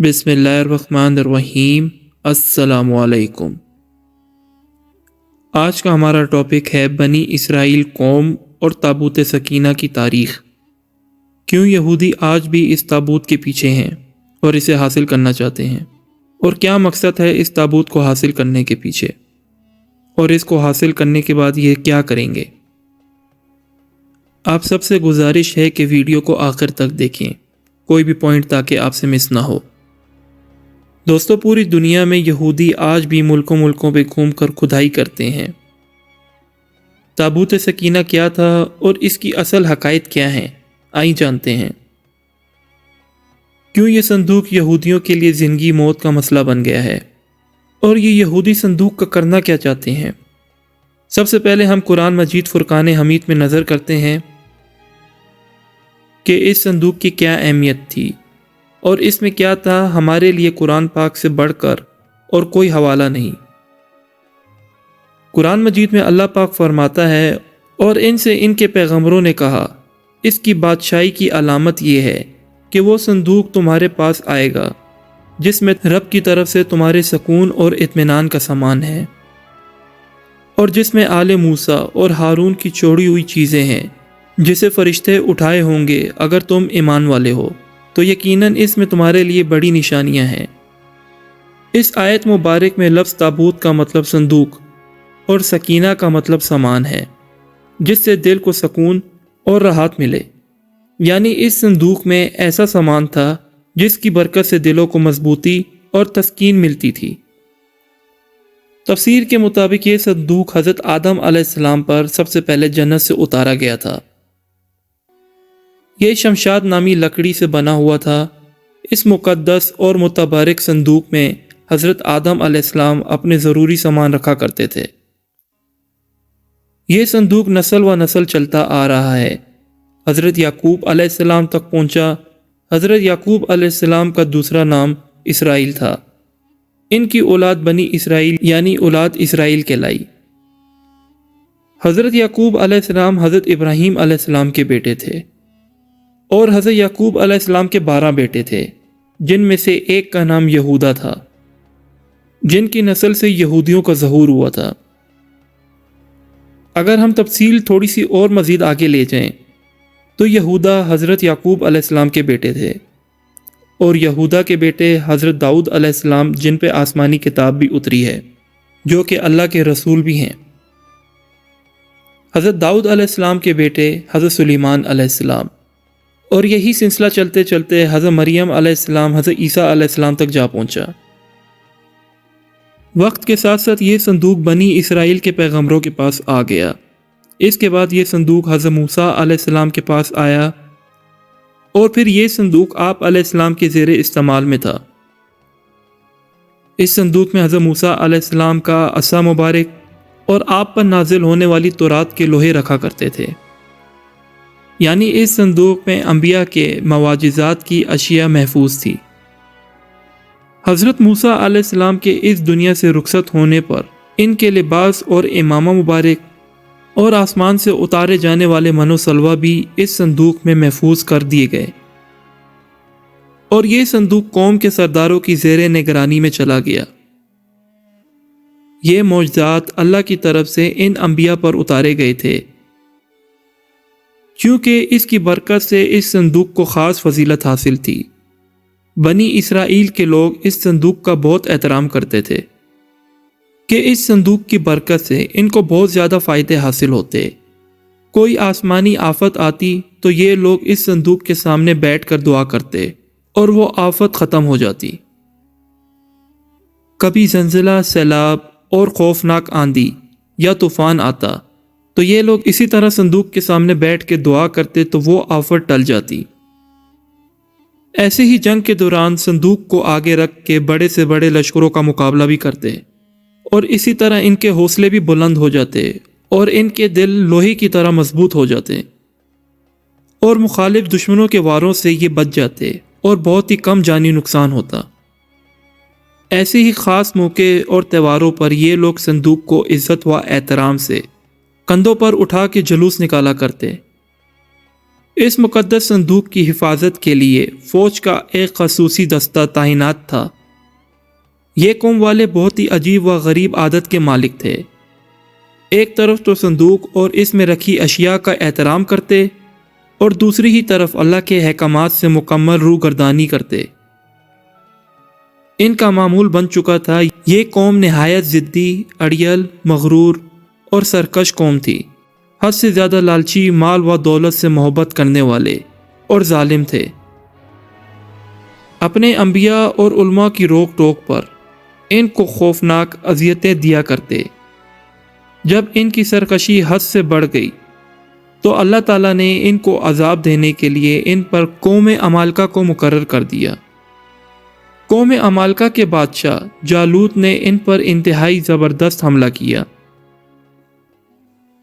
بسم اللہ الرحمن الرحیم۔ السلام علیکم۔ آج کا ہمارا ٹاپک ہے بنی اسرائیل قوم اور تابوت سکینہ کی تاریخ۔ کیوں یہودی آج بھی اس تابوت کے پیچھے ہیں اور اسے حاصل کرنا چاہتے ہیں، اور کیا مقصد ہے اس تابوت کو حاصل کرنے کے پیچھے، اور اس کو حاصل کرنے کے بعد یہ کیا کریں گے۔ آپ سب سے گزارش ہے کہ ویڈیو کو آخر تک دیکھیں، کوئی بھی پوائنٹ تاکہ آپ سے مس نہ ہو۔ دوستو، پوری دنیا میں یہودی آج بھی ملکوں پہ گھوم کر کھدائی کرتے ہیں۔ تابوت سکینہ کیا تھا اور اس کی اصل حقائق کیا ہیں، آئیں جانتے ہیں۔ کیوں یہ صندوق یہودیوں کے لیے زندگی موت کا مسئلہ بن گیا ہے، اور یہ یہودی صندوق کا کرنا کیا چاہتے ہیں۔ سب سے پہلے ہم قرآن مجید فرقان حمید میں نظر کرتے ہیں کہ اس صندوق کی کیا اہمیت تھی اور اس میں کیا تھا۔ ہمارے لیے قرآن پاک سے بڑھ کر اور کوئی حوالہ نہیں۔ قرآن مجید میں اللہ پاک فرماتا ہے، اور ان سے ان کے پیغمبروں نے کہا، اس کی بادشاہی کی علامت یہ ہے کہ وہ صندوق تمہارے پاس آئے گا جس میں رب کی طرف سے تمہارے سکون اور اطمینان کا سامان ہے، اور جس میں آل موسیٰ اور ہارون کی چھوڑی ہوئی چیزیں ہیں جسے فرشتے اٹھائے ہوں گے۔ اگر تم ایمان والے ہو تو یقیناً اس میں تمہارے لیے بڑی نشانیاں ہیں۔ اس آیت مبارک میں لفظ تابوت کا مطلب صندوق اور سکینہ کا مطلب سامان ہے، جس سے دل کو سکون اور راحت ملے۔ یعنی اس صندوق میں ایسا سامان تھا جس کی برکت سے دلوں کو مضبوطی اور تسکین ملتی تھی۔ تفسیر کے مطابق یہ صندوق حضرت آدم علیہ السلام پر سب سے پہلے جنت سے اتارا گیا تھا۔ یہ شمشاد نامی لکڑی سے بنا ہوا تھا۔ اس مقدس اور متبارک صندوق میں حضرت آدم علیہ السلام اپنے ضروری سامان رکھا کرتے تھے۔ یہ صندوق نسل و نسل چلتا آ رہا ہے، حضرت یعقوب علیہ السلام تک پہنچا۔ حضرت یعقوب علیہ السلام کا دوسرا نام اسرائیل تھا۔ ان کی اولاد بنی اسرائیل یعنی اولاد اسرائیل کہلائی۔ حضرت یعقوب علیہ السلام حضرت ابراہیم علیہ السلام کے بیٹے تھے، اور حضرت یعقوب علیہ السلام کے 12 بیٹے تھے، جن میں سے ایک کا نام یہودا تھا، جن کی نسل سے یہودیوں کا ظہور ہوا تھا۔ اگر ہم تفصیل تھوڑی سی اور مزید آگے لے جائیں تو یہودا حضرت یعقوب علیہ السلام کے بیٹے تھے، اور یہودا کے بیٹے حضرت داؤد علیہ السلام، جن پہ آسمانی کتاب بھی اتری ہے، جو کہ اللہ کے رسول بھی ہیں۔ حضرت داؤد علیہ السلام کے بیٹے حضرت سلیمان علیہ السلام، اور یہی سلسلہ چلتے چلتے حضرت مریم علیہ السلام، حضرت عیسیٰ علیہ السلام تک جا پہنچا۔ وقت کے ساتھ ساتھ یہ صندوق بنی اسرائیل کے پیغمبروں کے پاس آ گیا۔ اس کے بعد یہ صندوق حضرت موسیٰ علیہ السلام کے پاس آیا، اور پھر یہ صندوق آپ علیہ السلام کے زیر استعمال میں تھا۔ اس صندوق میں حضرت موسیٰ علیہ السلام کا عصا مبارک اور آپ پر نازل ہونے والی تورات کے لوحے رکھا کرتے تھے۔ یعنی اس صندوق میں انبیاء کے معجزات کی اشیاء محفوظ تھی۔ حضرت موسیٰ علیہ السلام کے اس دنیا سے رخصت ہونے پر ان کے لباس اور امامہ مبارک اور آسمان سے اتارے جانے والے من و سلوہ بھی اس صندوق میں محفوظ کر دیے گئے، اور یہ صندوق قوم کے سرداروں کی زیر نگرانی میں چلا گیا۔ یہ معجزات اللہ کی طرف سے ان انبیاء پر اتارے گئے تھے، کیونکہ اس کی برکت سے اس صندوق کو خاص فضیلت حاصل تھی۔ بنی اسرائیل کے لوگ اس صندوق کا بہت احترام کرتے تھے کہ اس صندوق کی برکت سے ان کو بہت زیادہ فائدے حاصل ہوتے۔ کوئی آسمانی آفت آتی تو یہ لوگ اس صندوق کے سامنے بیٹھ کر دعا کرتے، اور وہ آفت ختم ہو جاتی۔ کبھی زلزلہ، سیلاب اور خوفناک آندھی یا طوفان آتا تو یہ لوگ اسی طرح صندوق کے سامنے بیٹھ کے دعا کرتے تو وہ آفت ٹل جاتی۔ ایسے ہی جنگ کے دوران صندوق کو آگے رکھ کے بڑے سے بڑے لشکروں کا مقابلہ بھی کرتے، اور اسی طرح ان کے حوصلے بھی بلند ہو جاتے، اور ان کے دل لوہے کی طرح مضبوط ہو جاتے، اور مخالف دشمنوں کے واروں سے یہ بچ جاتے، اور بہت ہی کم جانی نقصان ہوتا۔ ایسے ہی خاص موقع اور تہواروں پر یہ لوگ صندوق کو عزت و احترام سے کندھوں پر اٹھا کے جلوس نکالا کرتے، اس مقدس صندوق کی حفاظت کے لیے فوج کا ایک خصوصی دستہ تعینات تھا۔ یہ قوم والے بہت ہی عجیب و غریب عادت کے مالک تھے۔ ایک طرف تو صندوق اور اس میں رکھی اشیاء کا احترام کرتے اور دوسری ہی طرف اللہ کے احکامات سے مکمل روگردانی کرتے۔ ان کا معمول بن چکا تھا۔ یہ قوم نہایت ضدی، اڑیل، مغرور اور سرکش قوم تھی۔ حد سے زیادہ لالچی، مال و دولت سے محبت کرنے والے اور ظالم تھے۔ اپنے انبیاء اور علماء کی روک ٹوک پر ان کو خوفناک اذیتیں دیا کرتے۔ جب ان کی سرکشی حد سے بڑھ گئی تو اللہ تعالیٰ نے ان کو عذاب دینے کے لیے ان پر قوم عمالقہ کو مقرر کر دیا۔ قوم عمالقہ کے بادشاہ جالوت نے ان پر انتہائی زبردست حملہ کیا۔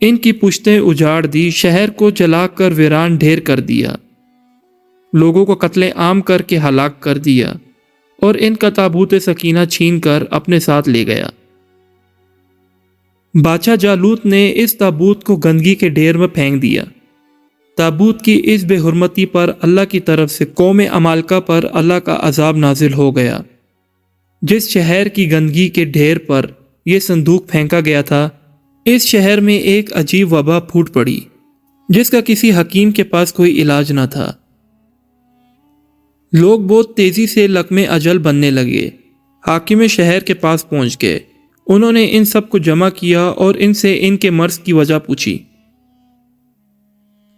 ان کی پشتیں اجاڑ دی، شہر کو جلا کر ویران ڈھیر کر دیا، لوگوں کو قتل عام کر کے ہلاک کر دیا اور ان کا تابوت سکینہ چھین کر اپنے ساتھ لے گیا۔ بادشاہ جالوت نے اس تابوت کو گندگی کے ڈھیر میں پھینک دیا۔ تابوت کی اس بے حرمتی پر اللہ کی طرف سے قوم عمالقہ پر اللہ کا عذاب نازل ہو گیا۔ جس شہر کی گندگی کے ڈھیر پر یہ صندوق پھینکا گیا تھا، اس شہر میں ایک عجیب وبا پھوٹ پڑی جس کا کسی حکیم کے پاس کوئی علاج نہ تھا۔ لوگ بہت تیزی سے لقمے اجل بننے لگے۔ حاکم شہر کے پاس پہنچ گئے۔ انہوں نے ان سب کو جمع کیا اور ان سے ان کے مرض کی وجہ پوچھی۔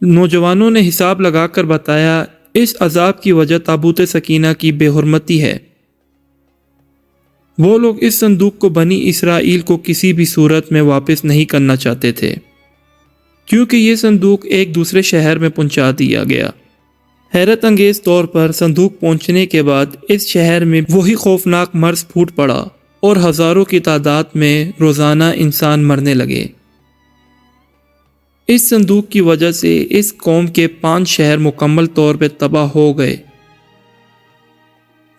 نوجوانوں نے حساب لگا کر بتایا، اس عذاب کی وجہ تابوت سکینہ کی بے حرمتی ہے۔ وہ لوگ اس صندوق کو بنی اسرائیل کو کسی بھی صورت میں واپس نہیں کرنا چاہتے تھے، کیونکہ یہ صندوق ایک دوسرے شہر میں پہنچا دیا گیا۔ حیرت انگیز طور پر صندوق پہنچنے کے بعد اس شہر میں وہی خوفناک مرض پھوٹ پڑا اور ہزاروں کی تعداد میں روزانہ انسان مرنے لگے۔ اس صندوق کی وجہ سے اس قوم کے 5 شہر مکمل طور پہ تباہ ہو گئے۔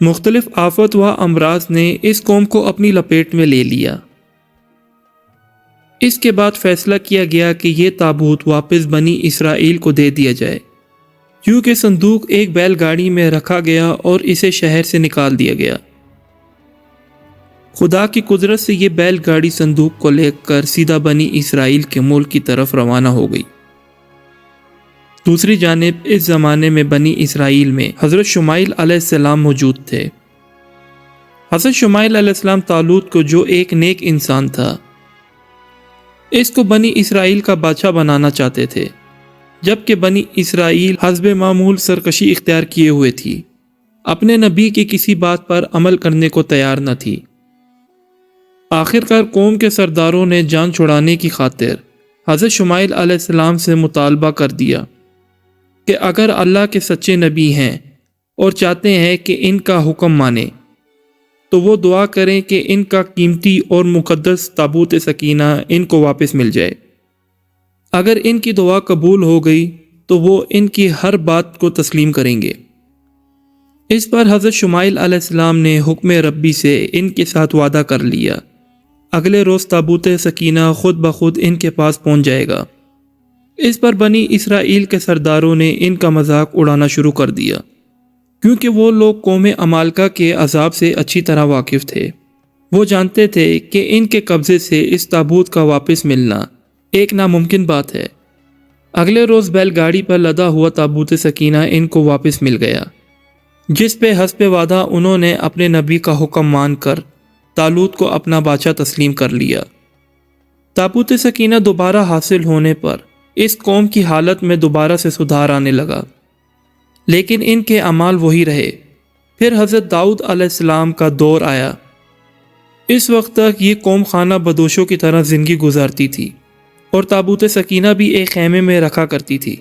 مختلف آفات و امراض نے اس قوم کو اپنی لپیٹ میں لے لیا۔ اس کے بعد فیصلہ کیا گیا کہ یہ تابوت واپس بنی اسرائیل کو دے دیا جائے، کیونکہ صندوق ایک بیل گاڑی میں رکھا گیا اور اسے شہر سے نکال دیا گیا۔ خدا کی قدرت سے یہ بیل گاڑی صندوق کو لے کر سیدھا بنی اسرائیل کے ملک کی طرف روانہ ہو گئی۔ دوسری جانب اس زمانے میں بنی اسرائیل میں حضرت شمائیل علیہ السلام موجود تھے۔ حضرت شمائیل علیہ السلام طالوت کو، جو ایک نیک انسان تھا، اس کو بنی اسرائیل کا بادشاہ بنانا چاہتے تھے، جبکہ بنی اسرائیل حسب معمول سرکشی اختیار کیے ہوئے تھی، اپنے نبی کی کسی بات پر عمل کرنے کو تیار نہ تھی۔ آخرکار قوم کے سرداروں نے جان چھڑانے کی خاطر حضرت شمائیل علیہ السلام سے مطالبہ کر دیا کہ اگر اللہ کے سچے نبی ہیں اور چاہتے ہیں کہ ان کا حکم مانیں تو وہ دعا کریں کہ ان کا قیمتی اور مقدس تابوت سکینہ ان کو واپس مل جائے۔ اگر ان کی دعا قبول ہو گئی تو وہ ان کی ہر بات کو تسلیم کریں گے۔ اس پر حضرت شمائیل علیہ السلام نے حکم ربی سے ان کے ساتھ وعدہ کر لیا، اگلے روز تابوت سکینہ خود بخود ان کے پاس پہنچ جائے گا۔ اس پر بنی اسرائیل کے سرداروں نے ان کا مذاق اڑانا شروع کر دیا، کیونکہ وہ لوگ قوم عمالقہ کے عذاب سے اچھی طرح واقف تھے۔ وہ جانتے تھے کہ ان کے قبضے سے اس تابوت کا واپس ملنا ایک ناممکن بات ہے۔ اگلے روز بیل گاڑی پر لدا ہوا تابوت سکینہ ان کو واپس مل گیا، جس پہ حسب وعدہ انہوں نے اپنے نبی کا حکم مان کر طالوت کو اپنا بادشاہ تسلیم کر لیا۔ تابوت سکینہ دوبارہ حاصل ہونے پر اس قوم کی حالت میں دوبارہ سے سدھار آنے لگا، لیکن ان کے اعمال وہی رہے۔ پھر حضرت داؤد علیہ السلام کا دور آیا۔ اس وقت تک یہ قوم خانہ بدوشوں کی طرح زندگی گزارتی تھی اور تابوت سکینہ بھی ایک خیمے میں رکھا کرتی تھی۔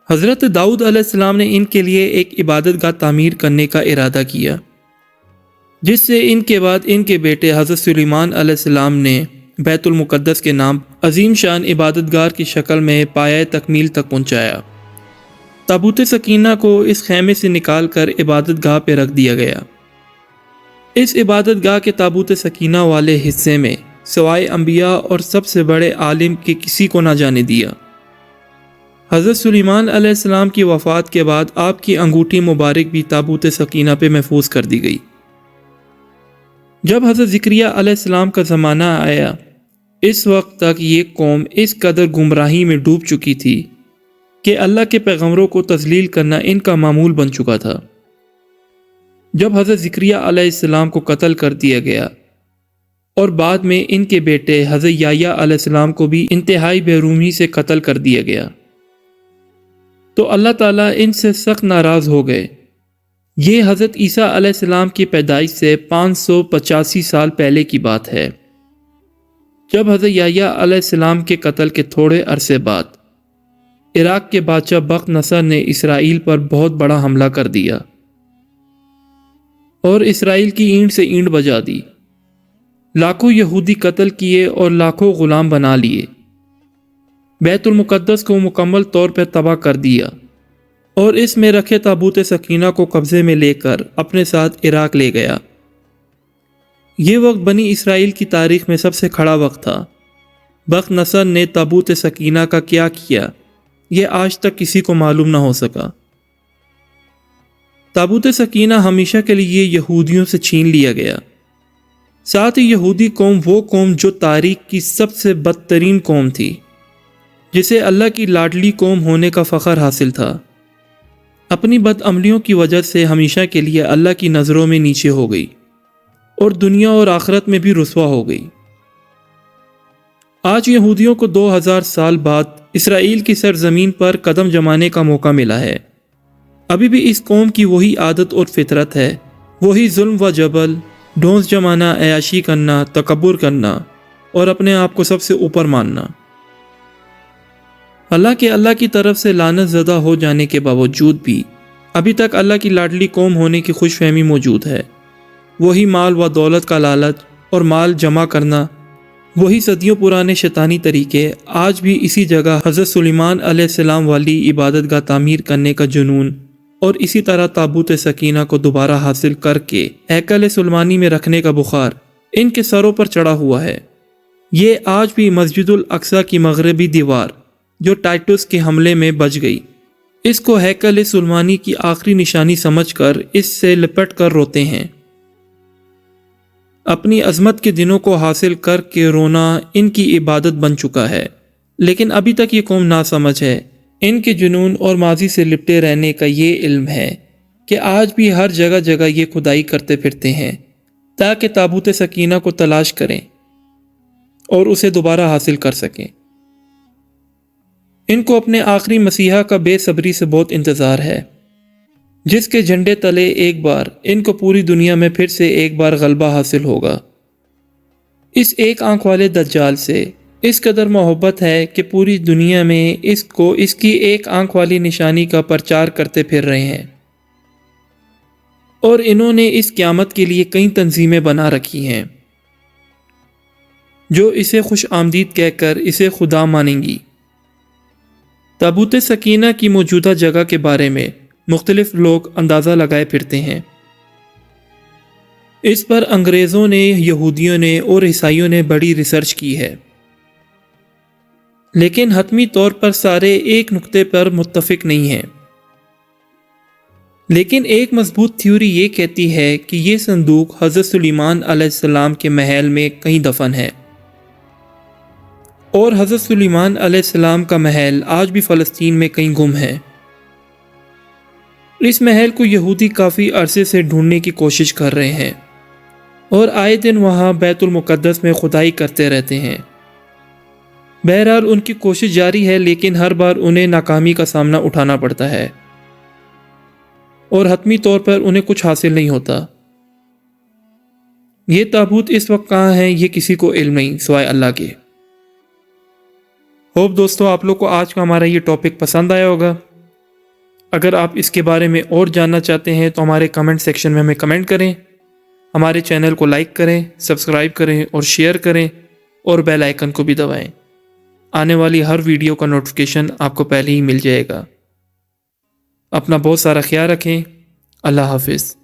حضرت داؤد علیہ السلام نے ان کے لیے ایک عبادت گاہ تعمیر کرنے کا ارادہ کیا، جس سے ان کے بعد ان کے بیٹے حضرت سلیمان علیہ السلام نے بیت المقدس کے نام عظیم شان عبادت گاہ کی شکل میں پایہ تکمیل تک پہنچایا۔ تابوت سکینہ کو اس خیمے سے نکال کر عبادت گاہ پہ رکھ دیا گیا۔ اس عبادت گاہ کے تابوت سکینہ والے حصے میں سوائے انبیاء اور سب سے بڑے عالم کے کسی کو نہ جانے دیا۔ حضرت سلیمان علیہ السلام کی وفات کے بعد آپ کی انگوٹھی مبارک بھی تابوت سکینہ پہ محفوظ کر دی گئی۔ جب حضرت زکریا علیہ السلام کا زمانہ آیا، اس وقت تک یہ قوم اس قدر گمراہی میں ڈوب چکی تھی کہ اللہ کے پیغمبروں کو تذلیل کرنا ان کا معمول بن چکا تھا۔ جب حضرت زکریا علیہ السلام کو قتل کر دیا گیا اور بعد میں ان کے بیٹے حضرت یحییٰ علیہ السلام کو بھی انتہائی بے رحمی سے قتل کر دیا گیا، تو اللہ تعالیٰ ان سے سخت ناراض ہو گئے۔ یہ حضرت عیسیٰ علیہ السلام کی پیدائش سے 585 سال پہلے کی بات ہے، جب حضرت یحییٰ علیہ السلام کے قتل کے تھوڑے عرصے بعد عراق کے بادشاہ بخت نصر نے اسرائیل پر بہت بڑا حملہ کر دیا اور اسرائیل کی اینٹ سے اینٹ بجا دی، لاکھوں یہودی قتل کیے اور لاکھوں غلام بنا لیے، بیت المقدس کو مکمل طور پر تباہ کر دیا اور اس میں رکھے تابوت سکینہ کو قبضے میں لے کر اپنے ساتھ عراق لے گیا۔ یہ وقت بنی اسرائیل کی تاریخ میں سب سے کھڑا وقت تھا۔ بخت نصر نے تابوت سکینہ کا کیا کیا، یہ آج تک کسی کو معلوم نہ ہو سکا۔ تابوت سکینہ ہمیشہ کے لیے یہودیوں سے چھین لیا گیا۔ ساتھ ہی یہودی قوم وہ قوم جو تاریخ کی سب سے بدترین قوم تھی، جسے اللہ کی لاڈلی قوم ہونے کا فخر حاصل تھا، اپنی بدعملیوں کی وجہ سے ہمیشہ کے لیے اللہ کی نظروں میں نیچے ہو گئی اور دنیا اور آخرت میں بھی رسوا ہو گئی۔ آج یہودیوں کو 2000 سال بعد اسرائیل کی سرزمین پر قدم جمانے کا موقع ملا ہے۔ ابھی بھی اس قوم کی وہی عادت اور فطرت ہے، وہی ظلم و جبل، ڈھونس جمانا، عیاشی کرنا، تکبر کرنا اور اپنے آپ کو سب سے اوپر ماننا۔ حالانکہ اللہ کی طرف سے لعنت زدہ ہو جانے کے باوجود بھی ابھی تک اللہ کی لاڈلی قوم ہونے کی خوش فہمی موجود ہے۔ وہی مال و دولت کا لالچ اور مال جمع کرنا، وہی صدیوں پرانے شیطانی طریقے، آج بھی اسی جگہ حضرت سلیمان علیہ السلام والی عبادت گاہ تعمیر کرنے کا جنون، اور اسی طرح تابوت سکینہ کو دوبارہ حاصل کر کے ہیکل سلیمانی میں رکھنے کا بخار ان کے سروں پر چڑھا ہوا ہے۔ یہ آج بھی مسجد الاقصی کی مغربی دیوار جو ٹائٹس کے حملے میں بچ گئی، اس کو ہیکل سلیمانی کی آخری نشانی سمجھ کر اس سے لپٹ کر روتے ہیں۔ اپنی عظمت کے دنوں کو حاصل کر کے رونا ان کی عبادت بن چکا ہے، لیکن ابھی تک یہ قوم ناسمجھ ہے۔ ان کے جنون اور ماضی سے لپٹے رہنے کا یہ علم ہے کہ آج بھی ہر جگہ جگہ یہ کھدائی کرتے پھرتے ہیں تاکہ تابوت سکینہ کو تلاش کریں اور اسے دوبارہ حاصل کر سکیں۔ ان کو اپنے آخری مسیحا کا بے صبری سے بہت انتظار ہے، جس کے جھنڈے تلے ایک بار ان کو پوری دنیا میں پھر سے ایک بار غلبہ حاصل ہوگا۔ اس ایک آنکھ والے دجال سے اس قدر محبت ہے کہ پوری دنیا میں اس کی ایک آنکھ والی نشانی کا پرچار کرتے پھر رہے ہیں، اور انہوں نے اس قیامت کے لیے کئی تنظیمیں بنا رکھی ہیں جو اسے خوش آمدید کہہ کر اسے خدا مانیں گی۔ تابوت سکینہ کی موجودہ جگہ کے بارے میں مختلف لوگ اندازہ لگائے پھرتے ہیں۔ اس پر انگریزوں نے، یہودیوں نے اور عیسائیوں نے بڑی ریسرچ کی ہے، لیکن حتمی طور پر سارے ایک نقطے پر متفق نہیں ہیں۔ لیکن ایک مضبوط تھیوری یہ کہتی ہے کہ یہ صندوق حضرت سلیمان علیہ السلام کے محل میں کہیں دفن ہے، اور حضرت سلیمان علیہ السلام کا محل آج بھی فلسطین میں کہیں گم ہے۔ اس محل کو یہودی کافی عرصے سے ڈھونڈنے کی کوشش کر رہے ہیں اور آئے دن وہاں بیت المقدس میں کھدائی کرتے رہتے ہیں۔ بہرحال ان کی کوشش جاری ہے، لیکن ہر بار انہیں ناکامی کا سامنا اٹھانا پڑتا ہے اور حتمی طور پر انہیں کچھ حاصل نہیں ہوتا۔ یہ تابوت اس وقت کہاں ہے یہ کسی کو علم نہیں سوائے اللہ کے۔ ہوپ دوستو آپ لوگ کو آج کا ہمارا یہ ٹاپک پسند آیا ہوگا۔ اگر آپ اس کے بارے میں اور جاننا چاہتے ہیں تو ہمارے کمنٹ سیکشن میں ہمیں کمنٹ کریں، ہمارے چینل کو لائک کریں، سبسکرائب کریں اور شیئر کریں، اور بیل آئیکن کو بھی دبائیں۔ آنے والی ہر ویڈیو کا نوٹیفیکیشن آپ کو پہلے ہی مل جائے گا۔ اپنا بہت سارا خیال رکھیں۔ اللہ حافظ۔